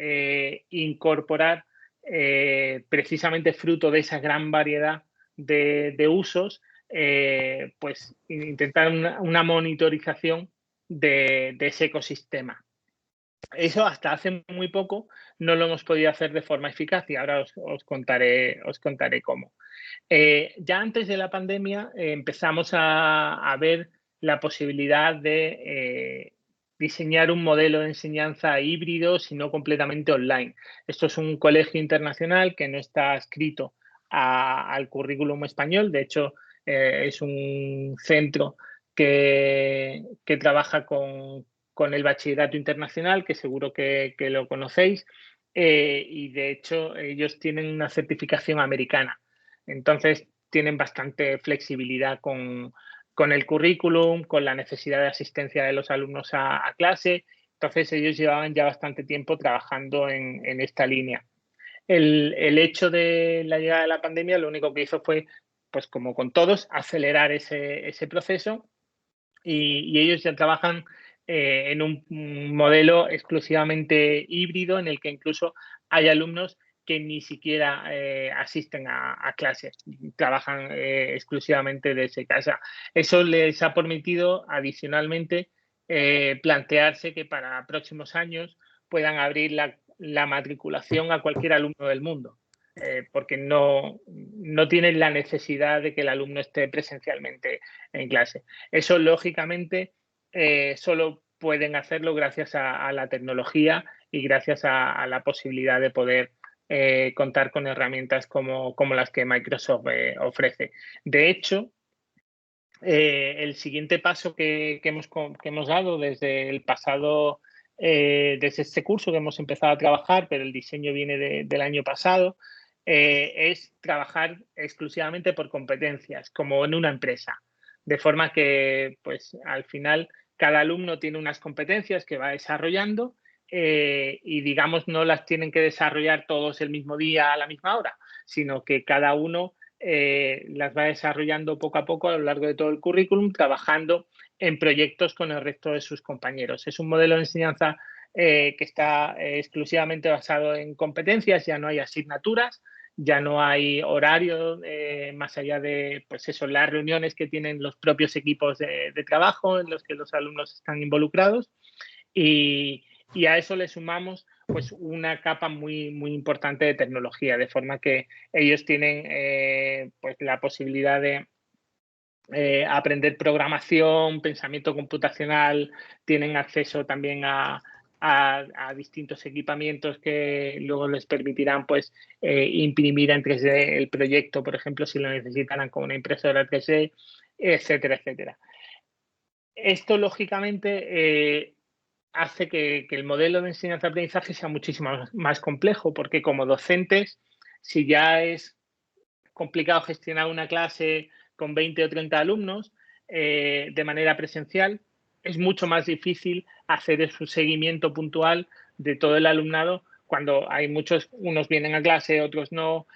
incorporar precisamente fruto de esa gran variedad de usos, pues intentar una monitorización de ese ecosistema. Eso hasta hace muy poco no lo hemos podido hacer de forma eficaz y ahora os contaré cómo. Ya antes de la pandemia empezamos a ver la posibilidad de diseñar un modelo de enseñanza híbrido, si no completamente online. Esto es un colegio internacional que no está adscrito al currículum español. De hecho, es un centro que trabaja con el bachillerato internacional, que seguro que lo conocéis. Y de hecho, ellos tienen una certificación americana. Entonces, tienen bastante flexibilidad con el currículum, con la necesidad de asistencia de los alumnos a clase Entonces ellos llevaban ya bastante tiempo trabajando en esta línea. El hecho de la llegada de la pandemia lo único que hizo fue, pues como con todos, acelerar ese proceso y ellos ya trabajan en un modelo exclusivamente híbrido en el que incluso hay alumnos que ni siquiera asisten a clases, trabajan exclusivamente desde casa. Eso les ha permitido adicionalmente plantearse que para próximos años puedan abrir la matriculación a cualquier alumno del mundo, porque no tienen la necesidad de que el alumno esté presencialmente en clase. Eso, lógicamente, solo pueden hacerlo gracias a la tecnología y gracias a la posibilidad de poder contar con herramientas como las que Microsoft ofrece. De hecho, el siguiente paso que hemos dado desde el pasado, desde este curso que hemos empezado a trabajar, pero el diseño viene del año pasado, es trabajar exclusivamente por competencias, como en una empresa. De forma que, pues, al final, cada alumno tiene unas competencias que va desarrollando y, digamos, no las tienen que desarrollar todos el mismo día a la misma hora, sino que cada uno las va desarrollando poco a poco a lo largo de todo el currículum, trabajando en proyectos con el resto de sus compañeros. Es un modelo de enseñanza que está exclusivamente basado en competencias, ya no hay asignaturas, ya no hay horario, más allá de, pues eso, las reuniones que tienen los propios equipos de trabajo en los que los alumnos están involucrados. Y a eso le sumamos pues una capa muy importante de tecnología, de forma que ellos tienen pues la posibilidad de aprender programación, pensamiento computacional, tienen acceso también a distintos equipamientos que luego les permitirán pues imprimir en 3D el proyecto, por ejemplo, si lo necesitaran con una impresora 3D, etcétera, etcétera. Esto, lógicamente, hace que el modelo de enseñanza-aprendizaje sea muchísimo más complejo, porque como docentes, si ya es complicado gestionar una clase con 20 o 30 alumnos de manera presencial, es mucho más difícil hacer su seguimiento puntual de todo el alumnado cuando hay muchos, unos vienen a clase, otros no,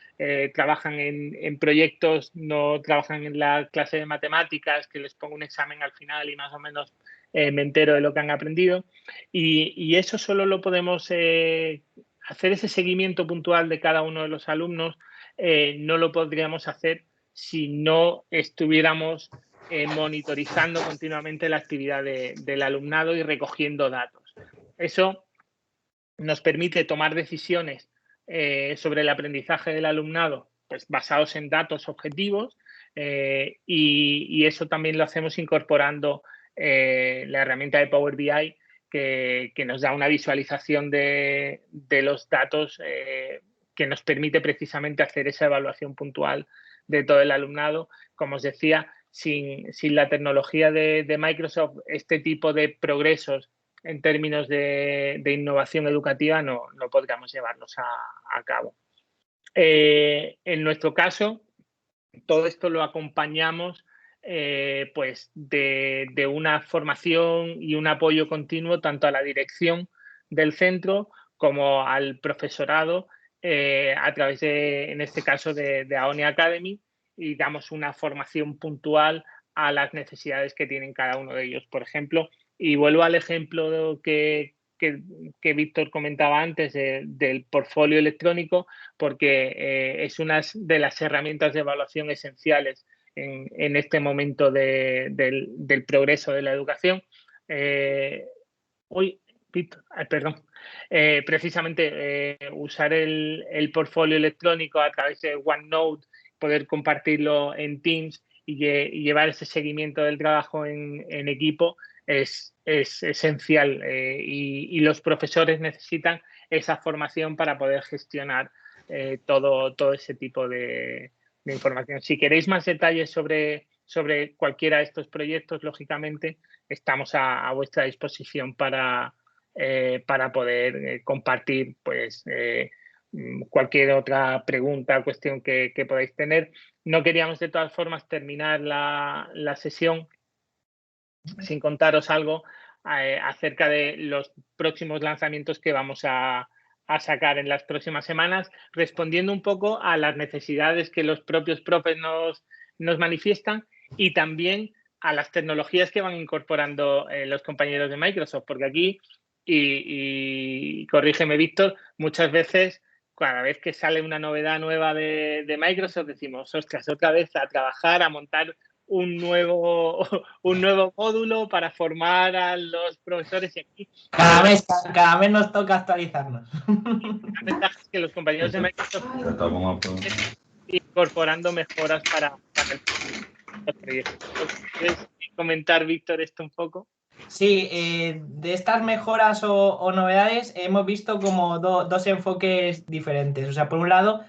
trabajan en proyectos, no trabajan en la clase de matemáticas, que les pongo un examen al final y más o menos me entero de lo que han aprendido. Y eso solo lo podemos hacer, ese seguimiento puntual de cada uno de los alumnos, no lo podríamos hacer si no estuviéramos monitorizando continuamente la actividad del alumnado y recogiendo datos. Eso nos permite tomar decisiones sobre el aprendizaje del alumnado pues, basados en datos objetivos y eso también lo hacemos incorporando la herramienta de Power BI que nos da una visualización de los datos que nos permite precisamente hacer esa evaluación puntual de todo el alumnado. Como os decía, sin la tecnología de Microsoft, este tipo de progresos en términos de innovación educativa no podríamos llevarlos a cabo. En nuestro caso, todo esto lo acompañamos pues de una formación y un apoyo continuo tanto a la dirección del centro como al profesorado a través de, en este caso, de Aonia Academy, y damos una formación puntual a las necesidades que tienen cada uno de ellos. Por ejemplo, y vuelvo al ejemplo que Víctor comentaba antes del portfolio electrónico, porque es una de las herramientas de evaluación esenciales en este momento del progreso de la educación. Víctor, perdón. Precisamente usar el portfolio electrónico a través de OneNote, poder compartirlo en Teams y llevar ese seguimiento del trabajo en equipo es esencial y los profesores necesitan esa formación para poder gestionar todo ese tipo de información. Si queréis más detalles sobre cualquiera de estos proyectos, lógicamente estamos a vuestra disposición para poder compartir pues cualquier otra pregunta o cuestión que podáis tener. No queríamos de todas formas terminar la sesión sin contaros algo acerca de los próximos lanzamientos que vamos a sacar en las próximas semanas, respondiendo un poco a las necesidades que los propios profes nos manifiestan y también a las tecnologías que van incorporando los compañeros de Microsoft, porque aquí, y corrígeme Víctor, muchas veces, cada vez que sale una novedad nueva de Microsoft, decimos, ostras, otra vez a trabajar, a montar un nuevo módulo para formar a los profesores. Y aquí cada mes nos toca actualizarnos. la ventaja es que los compañeros de Microsoft están incorporando mejoras para los proyectos. ¿Quieres comentar, Víctor, esto un poco? Sí, de estas mejoras o novedades hemos visto como dos enfoques diferentes. O sea, por un lado,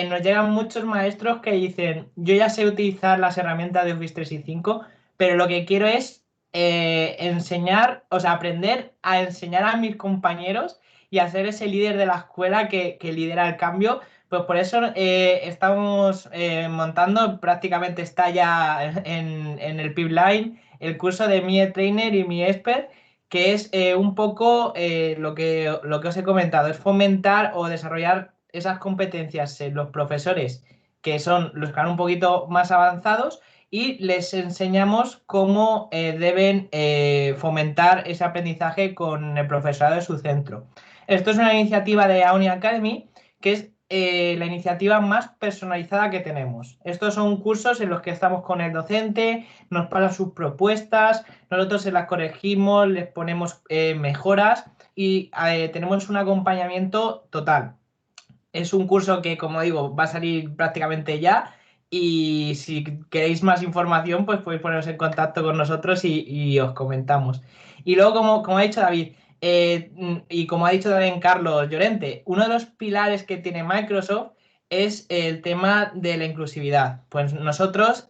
nos llegan muchos maestros que dicen, yo ya sé utilizar las herramientas de Office 365, pero lo que quiero es enseñar, o sea, aprender a enseñar a mis compañeros y a ser ese líder de la escuela que lidera el cambio. Pues por eso estamos montando, prácticamente está ya en el pipeline, el curso de Mi Trainer y Mi Expert, que es un poco lo que os he comentado, es fomentar o desarrollar esas competencias en los profesores que son los que van un poquito más avanzados y les enseñamos cómo deben fomentar ese aprendizaje con el profesorado de su centro. Esto es una iniciativa de Aoni Academy que es la iniciativa más personalizada que tenemos. Estos son cursos en los que estamos con el docente, nos pasan sus propuestas, nosotros se las corregimos, les ponemos mejoras y tenemos un acompañamiento total. Es un curso que, como digo, va a salir prácticamente ya y si queréis más información, pues podéis poneros en contacto con nosotros y os comentamos. Y luego, como ha dicho David, y como ha dicho también Carlos Llorente, uno de los pilares que tiene Microsoft es el tema de la inclusividad. Pues nosotros,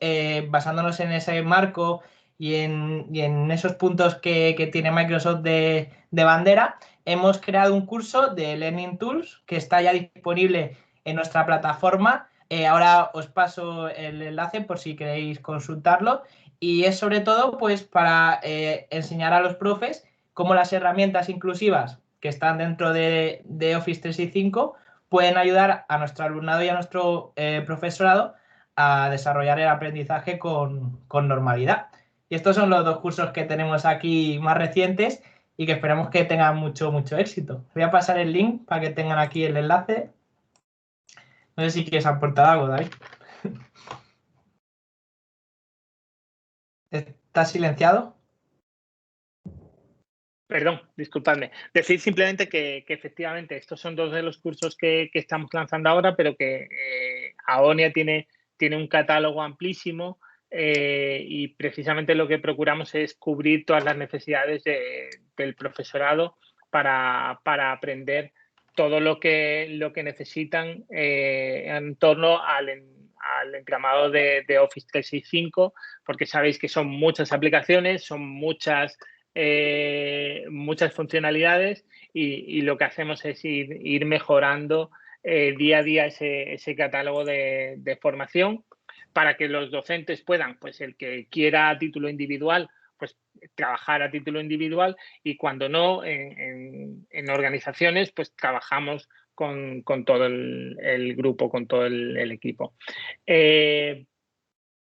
basándonos en ese marco y en esos puntos que tiene Microsoft de bandera, hemos creado un curso de Learning Tools que está ya disponible en nuestra plataforma. Ahora os paso el enlace por si queréis consultarlo. Y es sobre todo pues para enseñar a los profes cómo las herramientas inclusivas que están dentro de Office 365 pueden ayudar a nuestro alumnado y a nuestro profesorado a desarrollar el aprendizaje con normalidad. Y estos son los dos cursos que tenemos aquí más recientes y que esperamos que tengan mucho éxito. Voy a pasar el link para que tengan aquí el enlace. No sé si quieres aportar algo, David. ¿Estás silenciado? Perdón, disculpadme. Decir simplemente que efectivamente estos son dos de los cursos que estamos lanzando ahora, pero que Aonia tiene un catálogo amplísimo y precisamente lo que procuramos es cubrir todas las necesidades del profesorado para aprender todo lo que necesitan en torno al entramado de Office 365, porque sabéis que son muchas aplicaciones, son muchas funcionalidades y lo que hacemos es ir mejorando día a día ese catálogo de formación para que los docentes puedan, pues el que quiera a título individual, pues trabajar a título individual y cuando no, en organizaciones, pues trabajamos con todo el grupo, con todo el equipo.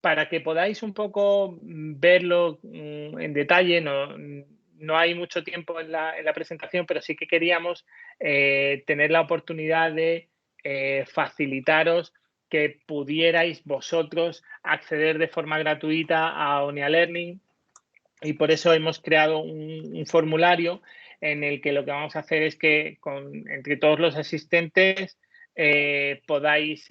Para que podáis un poco verlo en detalle, no hay mucho tiempo en la presentación, pero sí que queríamos tener la oportunidad de facilitaros que pudierais vosotros acceder de forma gratuita a Onia Learning y por eso hemos creado un formulario en el que lo que vamos a hacer es que entre todos los asistentes podáis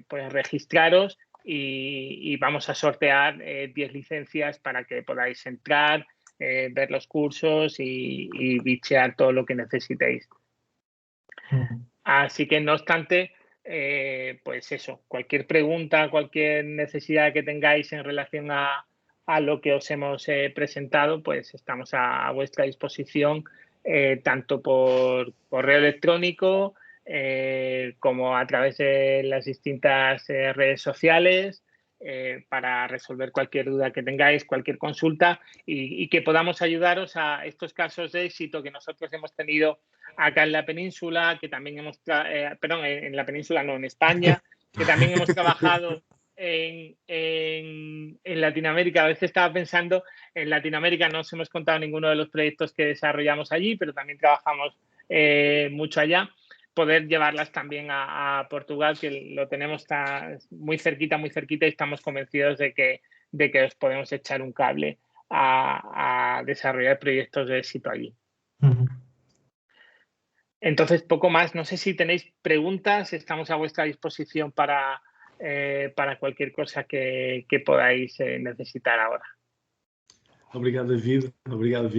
pues registraros y vamos a sortear 10 licencias para que podáis entrar, ver los cursos y bichear todo lo que necesitéis. Así que, no obstante, pues eso, cualquier pregunta, cualquier necesidad que tengáis en relación a lo que os hemos presentado, pues estamos a vuestra disposición, tanto por correo electrónico, como a través de las distintas redes sociales para resolver cualquier duda que tengáis, cualquier consulta y que podamos ayudaros a estos casos de éxito que nosotros hemos tenido acá en la península, que también en la península no, en España, que también hemos trabajado en Latinoamérica. A veces estaba pensando, en Latinoamérica no os hemos contado ninguno de los proyectos que desarrollamos allí, pero también trabajamos mucho allá. Poder llevarlas también a Portugal, que lo tenemos muy cerquita y estamos convencidos de que os podemos echar un cable a desarrollar proyectos de éxito allí. Entonces, poco más. No sé si tenéis preguntas, estamos a vuestra disposición para cualquier cosa que podáis necesitar ahora. Obrigado, David.